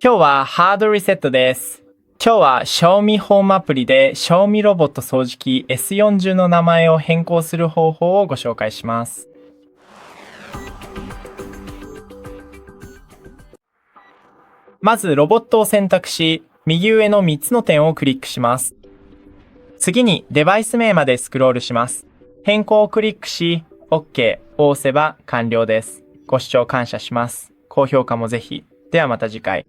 今日はハードリセットです。今日は Xiaomi ホームアプリで Xiaomi ロボット掃除機 S40 の名前を変更する方法をご紹介します。まずロボットを選択し、右上の3つの点をクリックします。次にデバイス名までスクロールします。変更をクリックし、OK を押せば完了です。ご視聴感謝します。高評価もぜひ。ではまた次回。